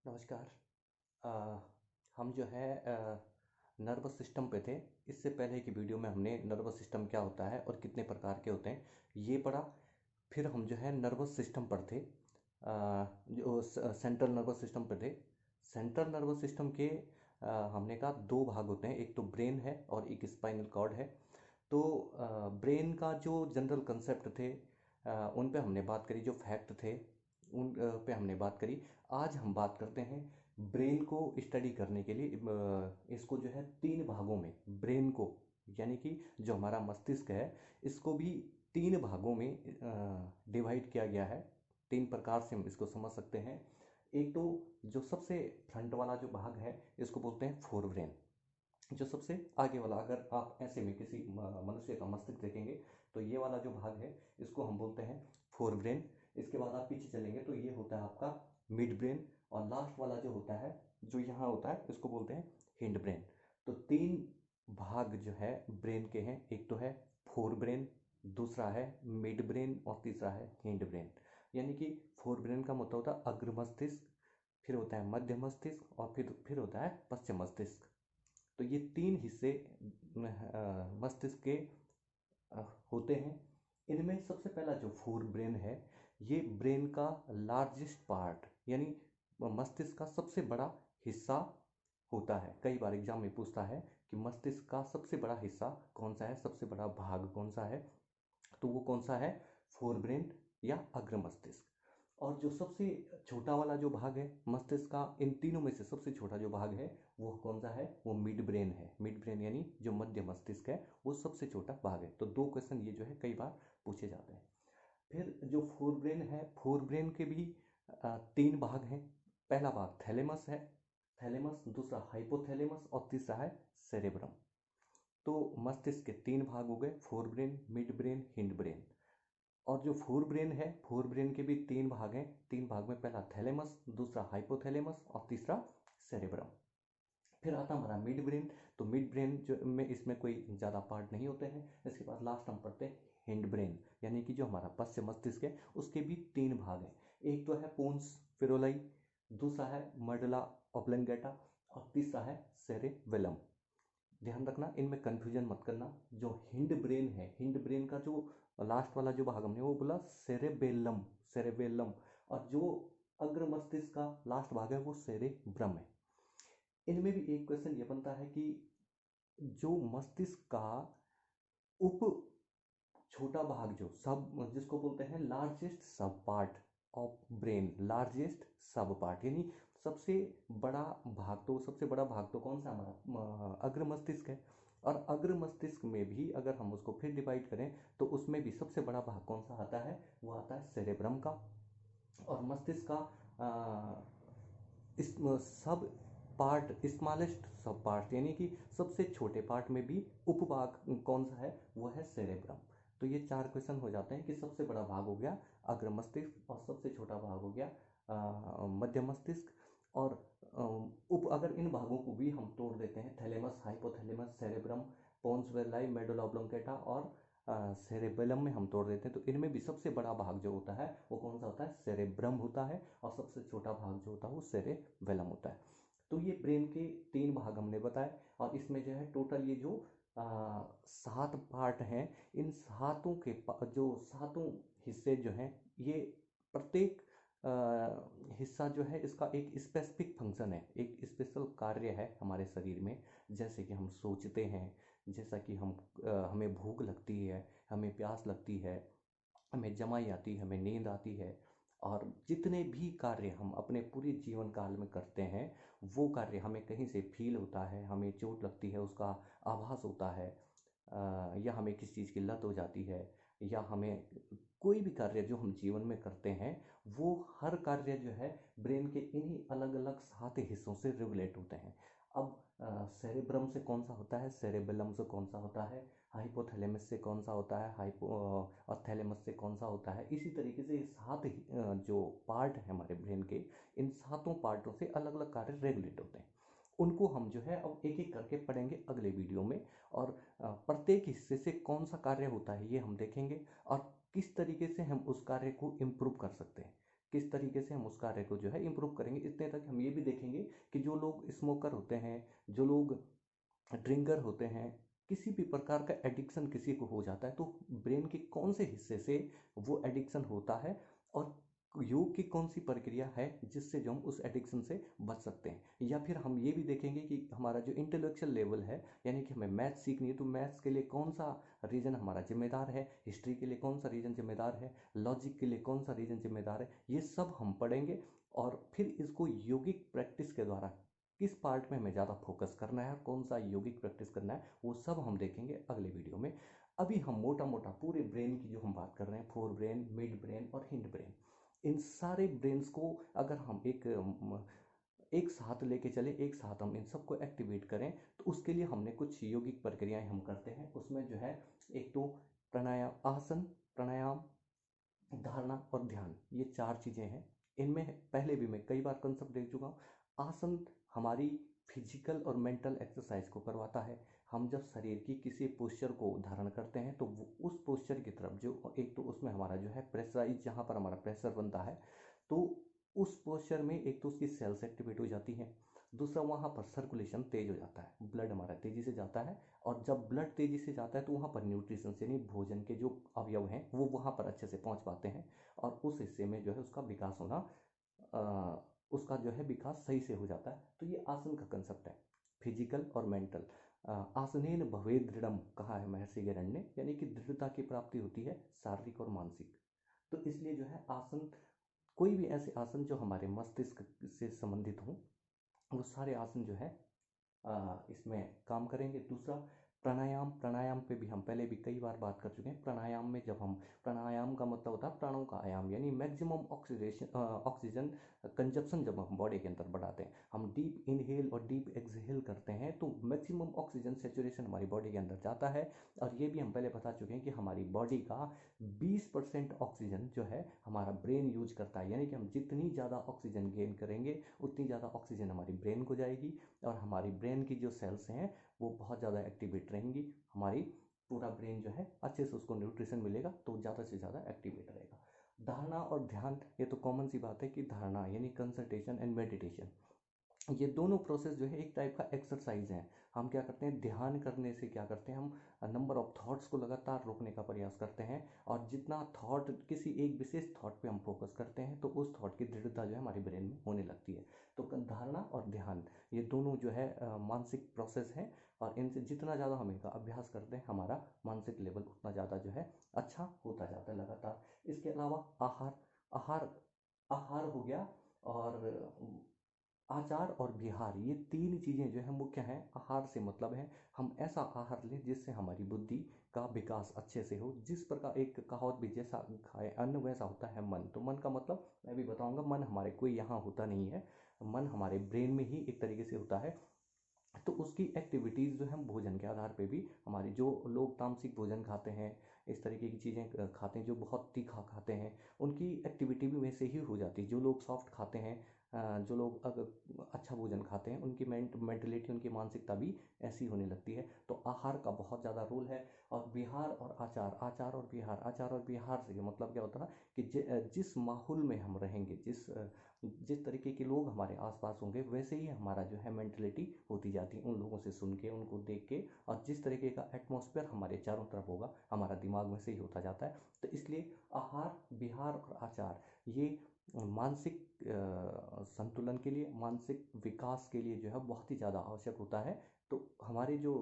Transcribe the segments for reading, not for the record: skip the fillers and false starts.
नमस्कार। अ, हम जो है नर्वस सिस्टम पे थे। इससे पहले की वीडियो में हमने नर्वस सिस्टम क्या होता है और कितने प्रकार के होते हैं ये पढ़ा। फिर हम जो है नर्वस सिस्टम पर थे, जो सेंट्रल नर्वस सिस्टम पर थे। सेंट्रल नर्वस सिस्टम के हमने कहा दो भाग होते हैं, एक तो ब्रेन है और एक स्पाइनल कॉर्ड है। तो ब्रेन का जो जनरल कंसेप्ट थे उन पे हमने बात करी, जो फैक्ट थे उन पे हमने बात करी। आज हम बात करते हैं ब्रेन को स्टडी करने के लिए। इसको जो है तीन भागों में ब्रेन को, यानी कि जो हमारा मस्तिष्क है, इसको भी तीन भागों में डिवाइड किया गया है। तीन प्रकार से हम इसको समझ सकते हैं। एक तो जो सबसे फ्रंट वाला जो भाग है इसको बोलते हैं फोर ब्रेन। जो सबसे आगे वाला, अगर आप ऐसे में किसी मनुष्य का मस्तिष्क देखेंगे तो ये वाला जो भाग है इसको हम बोलते हैं फोर ब्रेन। इसके बाद आप पीछे चलेंगे तो ये होता है आपका मिड ब्रेन, और लास्ट वाला जो होता है, जो यहाँ होता है, इसको बोलते हैं हिंड ब्रेन। तो तीन भाग जो है ब्रेन के हैं, एक तो है फोर ब्रेन, दूसरा है मिड ब्रेन और तीसरा है हिंड ब्रेन। यानी कि फोर ब्रेन का मतलब होता है अग्र मस्तिष्क, फिर होता है मध्य मस्तिष्क और फिर होता है पश्चिम मस्तिष्क। तो ये तीन हिस्से मस्तिष्क के अ, होते हैं। इनमें सबसे पहला जो फोर ब्रेन है, ये ब्रेन का लार्जेस्ट पार्ट, यानी मस्तिष्क का सबसे बड़ा हिस्सा होता है। कई बार एग्जाम में पूछता है कि मस्तिष्क का सबसे बड़ा हिस्सा कौन सा है, सबसे बड़ा भाग कौन सा है, तो वो कौन सा है, फोर ब्रेन या अग्र मस्तिष्क। और जो सबसे छोटा वाला जो भाग है मस्तिष्क का, इन तीनों में से सबसे छोटा जो भाग है वो कौन सा है, वो मिड ब्रेन है। मिड ब्रेन यानी जो मध्य मस्तिष्क है वो सबसे छोटा भाग है। तो दो क्वेश्चन ये जो है कई बार पूछे जाते हैं। फिर जो फोर ब्रेन है, फोर ब्रेन के भी तीन भाग हैं। पहला भाग थैलेमस है, थैलेमस, दूसरा हाइपोथैलेमस और तीसरा है सेरेब्रम। तो मस्तिष्क के तीन भाग हो गए, fore brain, mid brain, hind brain. और जो फोर ब्रेन है, फोर ब्रेन के भी तीन भाग हैं। तीन भाग में पहला थैलेमस, दूसरा हाइपोथैलेमस और तीसरा सेरेब्रम। फिर आता हमारा मिड ब्रेन। तो मिड ब्रेन जो में इसमें कोई ज़्यादा पार्ट नहीं होते हैं। इसके बाद लास्ट हम पढ़ते हैं हिंड ब्रेन, यानी कि जो हमारा पश्चिम मस्तिष्क है उसके भी तीन भाग हैं। एक तो है पोन्स फिरोलाई, दूसरा है मर्डला ऑब्लंगेटा और तीसरा है सेरेबेलम। ध्यान रखना, इनमें कंफ्यूजन मत करना। जो हिंड ब्रेन है, हिंड ब्रेन का जो लास्ट वाला जो भाग हमने वो बोला सेरेबेलम, सेरेबेलम। और जो अग्र मस्तिष्क का लास्ट भाग है वो सेरेब्रम है। इनमें भी एक क्वेश्चन ये बनता है कि जो मस्तिष्क का उप छोटा भाग, जो सब, जिसको बोलते हैं लार्जेस्ट सब पार्ट ऑफ ब्रेन, लार्जेस्ट सब पार्ट, यानी सबसे बड़ा भाग, तो सबसे बड़ा भाग तो कौन सा हमारा अग्र मस्तिष्क है। और अग्र मस्तिष्क में भी अगर हम उसको फिर डिवाइड करें तो उसमें भी सबसे बड़ा भाग कौन सा आता है, वो आता है सेरेब्रम का। और मस्तिष्क का इस सब पार्ट, स्मॉलेस्ट सब पार्ट, यानी कि सबसे छोटे पार्ट में भी उपभाग कौन सा है, वो है सेरेब्रम। तो ये चार क्वेश्चन हो जाते हैं कि सबसे बड़ा भाग हो गया अग्र मस्तिष्क और सबसे छोटा भाग हो गया मध्य मस्तिष्क। और उप अगर इन भागों को भी हम तोड़ देते हैं, थैलेमस, हाइपोथैलेमस, सेरेब्रम, पोन्स वेलाई, मेडुला ऑब्लोंगेटा और सेरेबेलम में हम तोड़ देते हैं, तो इनमें भी सबसे बड़ा भाग जो होता है वो कौन सा होता है, सेरेब्रम होता है। और सबसे छोटा भाग जो होता है वो सेरेबेलम होता है। तो ये ब्रेन के तीन भाग हमने बताए। और इसमें जो है टोटल ये जो सात पार्ट हैं, इन सातों के जो सातों हिस्से जो हैं, ये प्रत्येक हिस्सा जो है इसका एक स्पेसिफिक फंक्शन है, एक स्पेशल कार्य है हमारे शरीर में। जैसे कि हम सोचते हैं, जैसा कि हमें भूख लगती है, हमें प्यास लगती है, हमें जमाई आती है, हमें नींद आती है। और जितने भी कार्य हम अपने पूरे जीवन काल में करते हैं, वो कार्य हमें कहीं से फील होता है, हमें चोट लगती है उसका आभास होता है, या हमें किसी चीज़ की लत हो जाती है, या हमें कोई भी कार्य जो हम जीवन में करते हैं, वो हर कार्य जो है ब्रेन के इन्हीं अलग अलग सात हिस्सों से रेगुलेट होते हैं। अब सेरेब्रम से कौन सा होता है, सेरेबेलम से कौन सा होता है, हाइपोथैलेमस से कौन सा होता है, और थैलेमस से कौन सा होता है, इसी तरीके से ये सात जो पार्ट हैं हमारे ब्रेन के, इन सातों पार्टों से अलग अलग कार्य रेगुलेट होते हैं। उनको हम जो है अब एक एक करके पढ़ेंगे अगले वीडियो में। और प्रत्येक हिस्से से कौन सा कार्य होता है ये हम देखेंगे, और किस तरीके से हम उस कार्य को इम्प्रूव कर सकते हैं। किस तरीके से हम उस कार्य को जो है इम्प्रूव करेंगे। इतने तक हम ये भी देखेंगे कि जो लोग स्मोकर होते हैं, जो लोग ड्रिंकर होते हैं, किसी भी प्रकार का एडिक्शन किसी को हो जाता है तो ब्रेन के कौन से हिस्से से वो एडिक्शन होता है और योग की कौन सी प्रक्रिया है जिससे जो हम उस एडिक्शन से बच सकते हैं। या फिर हम ये भी देखेंगे कि हमारा जो इंटेलेक्चुअल लेवल है, यानी कि हमें मैथ्स सीखनी है तो मैथ्स के लिए कौन सा रीजन हमारा जिम्मेदार है, हिस्ट्री के लिए कौन सा रीजन जिम्मेदार है, लॉजिक के लिए कौन सा रीजन जिम्मेदार है, ये सब हम पढ़ेंगे। और फिर इसको योगिक प्रैक्टिस के द्वारा किस पार्ट में हमें ज़्यादा फोकस करना है और कौन सा योगिक प्रैक्टिस करना है, वो सब हम देखेंगे अगले वीडियो में। अभी हम मोटा मोटा पूरे ब्रेन की जो हम बात कर रहे हैं, फोर ब्रेन, मिड ब्रेन और हिंड ब्रेन, इन सारे ब्रेन्स को अगर हम एक साथ लेके चले, एक साथ हम इन सबको एक्टिवेट करें, तो उसके लिए हमने कुछ योगिक प्रक्रियाएं हम करते हैं। उसमें जो है एक तो प्राणायाम, आसन, प्राणायाम, धारणा और ध्यान, ये 4 चीज़ें हैं। इनमें पहले भी मैं कई बार कंसेप्ट देख चुका हूँ। आसन हमारी फिजिकल और मेंटल एक्सरसाइज को करवाता है। हम जब शरीर की किसी पोस्चर को धारण करते हैं तो वो उस पोस्चर की तरफ जो एक तो उसमें हमारा जो है प्रेशराइज, जहाँ पर हमारा प्रेशर बनता है, तो उस पोस्चर में एक तो उसकी सेल्स एक्टिवेट हो जाती हैं, दूसरा वहाँ पर सर्कुलेशन तेज हो जाता है, ब्लड हमारा तेज़ी से जाता है। और जब ब्लड तेज़ी से जाता है तो वहाँ पर न्यूट्रिशन यानी भोजन के जो अवयव हैं वो वहाँ पर अच्छे से पहुँच पाते हैं और उस हिस्से में जो है उसका विकास होना, उसका जो है विकास सही से हो जाता है। तो ये आसन का कंसेप्ट है, फिजिकल और मेंटल। आसनेन भवेद दृढ़म कहा है महर्षि गैरंड ने, यानी कि दृढ़ता की प्राप्ति होती है शारीरिक और मानसिक। तो इसलिए जो है आसन, कोई भी ऐसे आसन जो हमारे मस्तिष्क से संबंधित हों, वो सारे आसन जो है इसमें काम करेंगे। दूसरा प्राणायाम, प्राणायाम पे भी हम पहले भी कई बार बात कर चुके हैं। प्राणायाम में जब हम, प्राणायाम का मतलब होता है प्राणों का आयाम, यानी मैक्सिमम ऑक्सीजन कंजप्शन जब हम बॉडी के अंदर बढ़ाते हैं, हम डीप इनहेल और डीप एक्सहेल करते हैं तो मैक्सिमम ऑक्सीजन सेचुरेशन हमारी बॉडी के अंदर जाता है। और ये भी हम पहले बता चुके हैं कि हमारी बॉडी का 20% ऑक्सीजन जो है हमारा ब्रेन यूज करता है, यानी कि हम जितनी ज़्यादा ऑक्सीजन गेन करेंगे उतनी ज़्यादा ऑक्सीजन हमारी ब्रेन को जाएगी और हमारी ब्रेन की जो सेल्स हैं वो बहुत ज़्यादा एक्टिवेट रहेंगी। हमारी पूरा ब्रेन जो है अच्छे से उसको न्यूट्रिशन मिलेगा तो ज़्यादा से ज़्यादा एक्टिवेट रहेगा। धारणा और ध्यान, ये तो कॉमन सी बात है कि धारणा यानी कंसंट्रेशन एंड मेडिटेशन, ये दोनों प्रोसेस जो है एक टाइप का एक्सरसाइज है। हम क्या करते हैं, ध्यान करने से क्या करते हैं, हम नंबर ऑफ थॉट्स को लगातार रोकने का प्रयास करते हैं और जितना थॉट, किसी एक विशेष थॉट पे हम फोकस करते हैं तो उस थॉट की दृढ़ता जो है हमारे ब्रेन में होने लगती है। तो धारणा और ध्यान, ये दोनों जो है मानसिक प्रोसेस हैं और इनसे जितना ज़्यादा हम इनका अभ्यास करते हैं हमारा मानसिक लेवल उतना ज़्यादा जो है अच्छा होता जाता है लगातार। इसके अलावा आहार, आहार आहार हो गया, और आचार और विहार, ये 3 चीज़ें जो है मुख्य हैं। आहार से मतलब है हम ऐसा आहार लें जिससे हमारी बुद्धि का विकास अच्छे से हो। जिस प्रकार एक कहावत भी, जैसा खाए अन्न वैसा होता है मन, तो मन का मतलब मैं भी बताऊंगा। मन हमारे कोई यहाँ होता नहीं है, मन हमारे ब्रेन में ही एक तरीके से होता है। तो उसकी एक्टिविटीज़ जो है भोजन के आधार पे भी, हमारी जो लोग तामसिक भोजन खाते हैं, इस तरीके की चीज़ें खाते हैं, जो बहुत तीखा खाते हैं, उनकी एक्टिविटी भी वैसे ही हो जाती है। जो लोग सॉफ्ट खाते हैं, जो लोग अगर अच्छा भोजन खाते हैं, उनकी मेंटलिटी, उनकी मानसिकता भी ऐसी होने लगती है। तो आहार का बहुत ज़्यादा रोल है। और विहार और आचार, आचार और विहार, आचार और विहार से मतलब क्या होता है कि जिस माहौल में हम रहेंगे, जिस तरीके के लोग हमारे आसपास होंगे, वैसे ही हमारा जो है मेंटलिटी होती जाती है, उन लोगों से सुन के, उनको देख के। और जिस तरीके का एटमॉस्फेयर हमारे चारों तरफ होगा, हमारा दिमाग वैसे ही होता जाता है। तो इसलिए आहार, विहार और आचार, ये मानसिक संतुलन के लिए, मानसिक विकास के लिए जो है बहुत ही ज़्यादा आवश्यक होता है। तो हमारे जो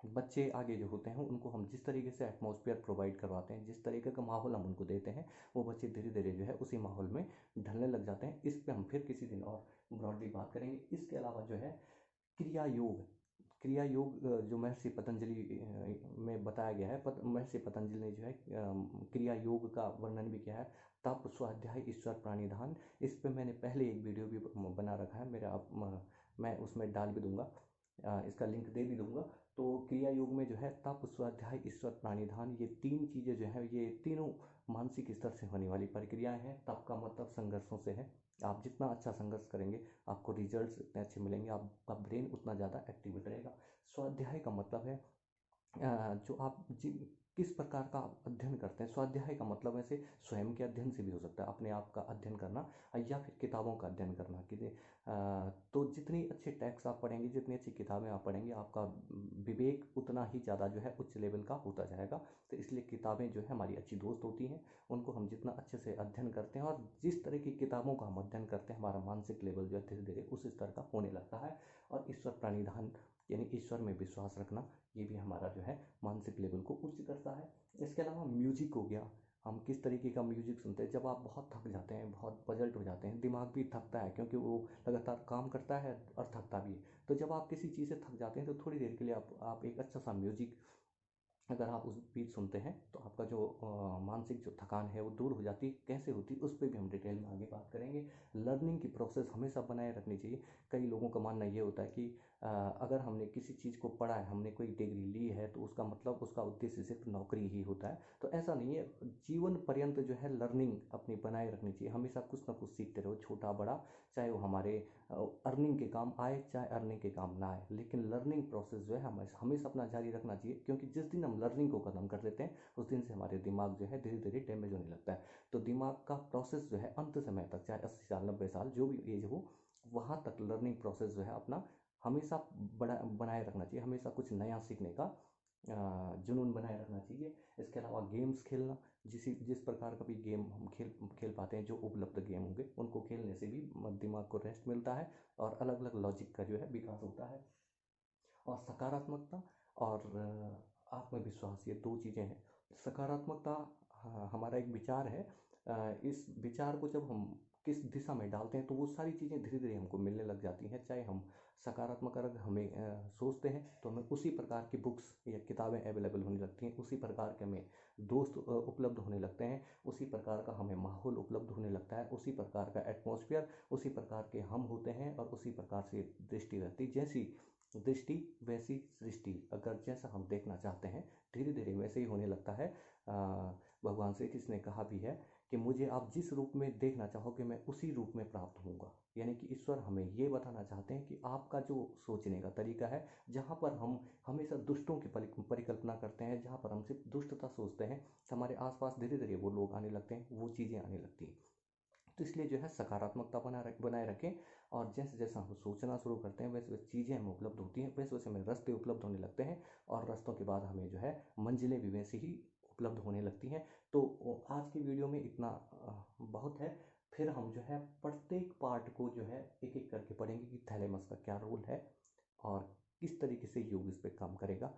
बच्चे आगे जो होते हैं, उनको हम जिस तरीके से एटमॉस्फेयर प्रोवाइड करवाते हैं, जिस तरीके का माहौल हम उनको देते हैं, वो बच्चे धीरे धीरे जो है उसी माहौल में ढलने लग जाते हैं। इस पे हम फिर किसी दिन और ब्रॉडली बात करेंगे। इसके अलावा जो है क्रिया योग, क्रिया योग जो महर्षि पतंजलि में बताया गया है, महर्षि पतंजलि ने जो है क्रिया योग का वर्णन भी किया है। तप, स्वाध्याय, ईश्वर प्राणिधान, इस पे मैंने पहले एक वीडियो भी बना रखा है मेरा, मैं उसमें डाल भी दूंगा, इसका लिंक दे भी दूंगा। तो क्रिया योग में जो है तप, स्वाध्याय, ईश्वर प्राणिधान, ये 3 चीज़ें जो है, ये तीनों मानसिक स्तर से होने वाली प्रक्रियाएं हैं। तप का मतलब संघर्षों से है। आप जितना अच्छा संघर्ष करेंगे आपको रिजल्ट्स इतने अच्छे मिलेंगे, आपका ब्रेन उतना ज़्यादा एक्टिवेट रहेगा। स्वाध्याय का मतलब है जो आप किस प्रकार का आप अध्ययन करते हैं। स्वाध्याय का मतलब ऐसे स्वयं के अध्ययन से भी हो सकता है, अपने आप का अध्ययन करना, या फिर किताबों का अध्ययन करना कि तो जितनी अच्छे टेक्स्ट आप पढ़ेंगे, जितनी अच्छी किताबें आप पढ़ेंगे, आपका विवेक उतना ही ज़्यादा जो है उच्च लेवल का होता जाएगा। तो इसलिए किताबें जो है हमारी अच्छी दोस्त होती हैं, उनको हम जितना अच्छे से अध्ययन करते हैं और जिस तरह की किताबों का हम अध्ययन करते हैं, हमारा मानसिक लेवल जो है धीरे धीरे उस स्तर का होने लगता है। और ईश्वर प्रणिधान यानी ईश्वर में विश्वास रखना, ये भी हमारा जो है मानसिक लेवल को उच्च करता है। इसके अलावा म्यूजिक हो गया, हम किस तरीके का म्यूजिक सुनते हैं। जब आप बहुत थक जाते हैं, बहुत बजल्ट हो जाते हैं, दिमाग भी थकता है क्योंकि वो लगातार काम करता है और थकता भी है। तो जब आप किसी चीज़ से थक जाते हैं तो थोड़ी देर के लिए आप एक अच्छा सा म्यूजिक अगर आप उस बीच सुनते हैं तो आपका जो मानसिक जो थकान है वो दूर हो जाती है। कैसे होती है उस पर भी हम डिटेल में आगे बात करेंगे। लर्निंग की प्रोसेस हमेशा बनाए रखनी चाहिए। कई लोगों का मानना ये होता है कि अगर हमने किसी चीज़ को पढ़ा है, हमने कोई डिग्री ली है, तो उसका मतलब उसका उद्देश्य सिर्फ नौकरी ही होता है। तो ऐसा नहीं है, जीवन पर्यंत जो है लर्निंग अपनी बनाए रखनी चाहिए। हमेशा कुछ ना कुछ सीखते रहो, छोटा बड़ा, चाहे वो हमारे अर्निंग के काम आए चाहे अर्निंग के काम ना आए, लेकिन लर्निंग प्रोसेस जो है हमें हमेशा अपना जारी रखना चाहिए। क्योंकि जिस दिन हम लर्निंग को ख़त्म कर देते हैं उस दिन से हमारे दिमाग जो है धीरे धीरे डैमेज होने लगता है। तो दिमाग का प्रोसेस जो है अंत समय तक, चाहे 80 साल 90 साल जो भी एज हो, वहाँ तक लर्निंग प्रोसेस जो है अपना हमेशा बड़ा बनाए रखना चाहिए। हमेशा कुछ नया सीखने का जुनून बनाए रखना चाहिए। इसके अलावा गेम्स खेलना, जिस प्रकार का भी गेम हम खेल खेल पाते हैं, जो उपलब्ध गेम होंगे उनको खेलने से भी दिमाग को रेस्ट मिलता है और अलग अलग लॉजिक का जो है विकास होता है। और सकारात्मकता और आत्मविश्वास, ये दो चीज़ें हैं। सकारात्मकता हमारा एक विचार है। इस विचार को जब हम किस दिशा में डालते हैं तो वो सारी चीज़ें धीरे धीरे हमको मिलने लग जाती हैं। चाहे हम सकारात्मक अगर हमें सोचते हैं तो हमें उसी प्रकार की बुक्स या किताबें अवेलेबल होने लगती हैं, उसी प्रकार के हमें दोस्त उपलब्ध होने लगते हैं, उसी प्रकार का हमें माहौल उपलब्ध होने लगता है, उसी प्रकार का एटमॉस्फेयर, उसी प्रकार के हम होते हैं और उसी प्रकार से दृष्टि रहती। जैसी दृष्टि वैसी सृष्टि, अगर जैसा हम देखना चाहते हैं धीरे धीरे वैसे ही होने लगता है। भगवान श्री कृष्ण ने कहा भी है कि मुझे आप जिस रूप में देखना चाहोगे मैं उसी रूप में प्राप्त होऊंगा। यानी कि ईश्वर हमें ये बताना चाहते हैं कि आपका जो सोचने का तरीका है, जहाँ पर हम हमेशा दुष्टों की परिकल्पना करते हैं, जहाँ पर हम सिर्फ दुष्टता सोचते हैं, हमारे आसपास धीरे धीरे वो लोग आने लगते हैं, वो चीज़ें आने लगती हैं। तो इसलिए जो है सकारात्मकता बनाए रखें। और जैसे जैसे हम सोचना शुरू करते हैं वैसे वैसे चीज़ें हमें उपलब्ध होती हैं, वैसे वैसे हमें रास्ते उपलब्ध होने लगते हैं और रास्तों के बाद हमें जो है मंजिलें भी वैसे ही उपलब्ध होने लगती हैं। तो आज की वीडियो में इतना बहुत है। फिर हम जो है प्रत्येक पार्ट को जो है एक एक करके पढ़ेंगे कि थैलेमस का क्या रोल है और किस तरीके से योग इस पर काम करेगा।